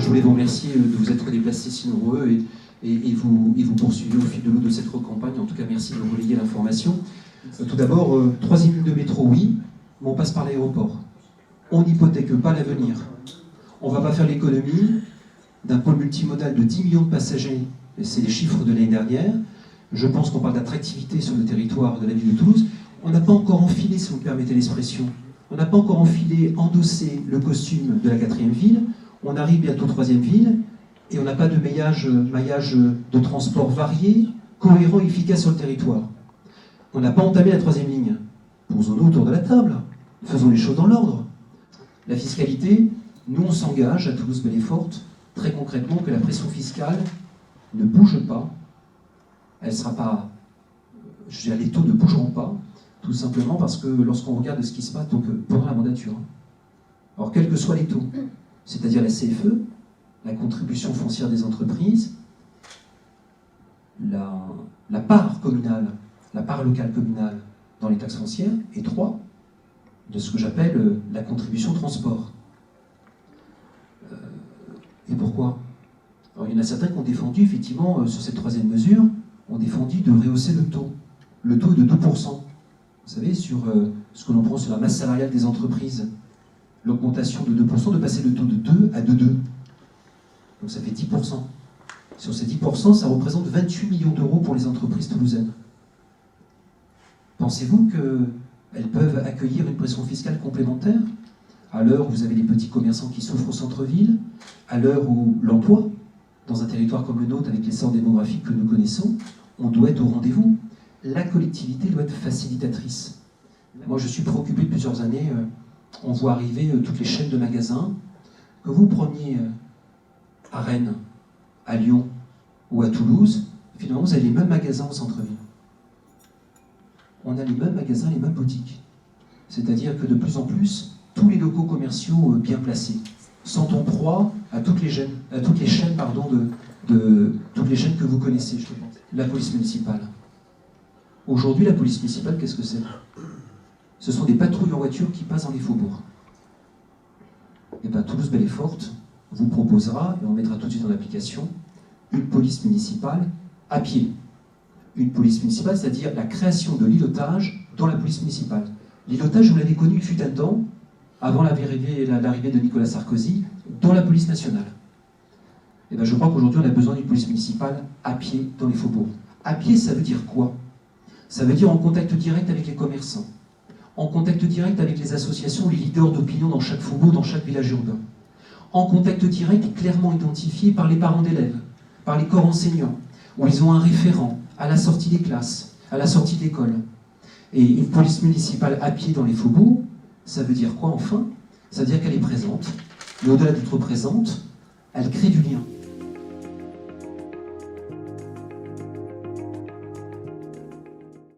voulais vous remercier de vous être déplacés si nombreux et vous poursuivez au fil de l'eau de cette campagne. En tout cas, merci de relayer l'information. Tout d'abord, 3e ligne de métro, oui, mais on passe par l'aéroport. On n'hypothèque pas l'avenir. On ne va pas faire l'économie d'un pôle multimodal de 10 millions de passagers, et c'est les chiffres de l'année dernière. Je pense qu'on parle d'attractivité sur le territoire de la ville de Toulouse. On n'a pas encore enfilé, si vous me permettez l'expression, on n'a pas encore endossé le costume de la 4e ville. On arrive bientôt 3e ville, et on n'a pas de maillage de transport varié, cohérent et efficace sur le territoire. On n'a pas entamé la 3e ligne. Posons-nous autour de la table. Faisons les choses dans l'ordre. La fiscalité, nous on s'engage à Toulouse-Belleforte, très concrètement, que la pression fiscale ne bouge pas. Elle sera pas... Je veux dire, les taux ne bougeront pas, tout simplement parce que lorsqu'on regarde ce qui se passe pendant la mandature, alors quels que soient les taux, c'est-à-dire la CFE, la contribution foncière des entreprises, la part communale, la part locale communale dans les taxes foncières, et 3, de ce que j'appelle la contribution transport. Et pourquoi? Alors, il y en a certains qui ont défendu, effectivement, sur cette 3e mesure, ont défendu de rehausser le taux. Le taux est de 2%. Vous savez, sur ce que l'on prend sur la masse salariale des entreprises, l'augmentation de 2%, de passer le taux de 2 à 2,2. Donc ça fait 10%. Sur ces 10%, ça représente 28 millions d'euros pour les entreprises toulousaines. Pensez-vous qu'elles peuvent accueillir une pression fiscale complémentaire à l'heure où vous avez les petits commerçants qui souffrent au centre-ville, à l'heure où l'emploi, dans un territoire comme le nôtre, avec l'essor démographique que nous connaissons, on doit être au rendez-vous. La collectivité doit être facilitatrice. Moi, je suis préoccupé depuis plusieurs années. On voit arriver toutes les chaînes de magasins. Que vous preniez à Rennes, à Lyon ou à Toulouse, finalement, vous avez les mêmes magasins au centre-ville. On a les mêmes magasins, les mêmes boutiques. C'est-à-dire que de plus en plus, tous les locaux commerciaux bien placés sont en proie à toutes les chaînes, toutes les chaînes que vous connaissez, je pense. La police municipale. Aujourd'hui, la police municipale, qu'est-ce que c'est? Ce sont des patrouilles en voiture qui passent dans les faubourgs. Et bien, Toulouse-Belleforte vous proposera, et on mettra tout de suite en application, une police municipale à pied. Une police municipale, c'est-à-dire la création de l'îlotage dans la police municipale. L'îlotage, vous l'avez connu, il fut un temps, avant l'arrivée de Nicolas Sarkozy, dans la police nationale. Et bien, je crois qu'aujourd'hui, on a besoin d'une police municipale à pied dans les faubourgs. À pied, ça veut dire quoi? Ça veut dire en contact direct avec les commerçants, en contact direct avec les associations, les leaders d'opinion dans chaque faubourg, dans chaque village urbain, en contact direct et clairement identifié par les parents d'élèves, par les corps enseignants, où ils ont un référent à la sortie des classes, à la sortie de l'école. Et une police municipale à pied dans les faubourgs, ça veut dire quoi enfin? Ça veut dire qu'elle est présente, mais au-delà d'être présente, elle crée du lien.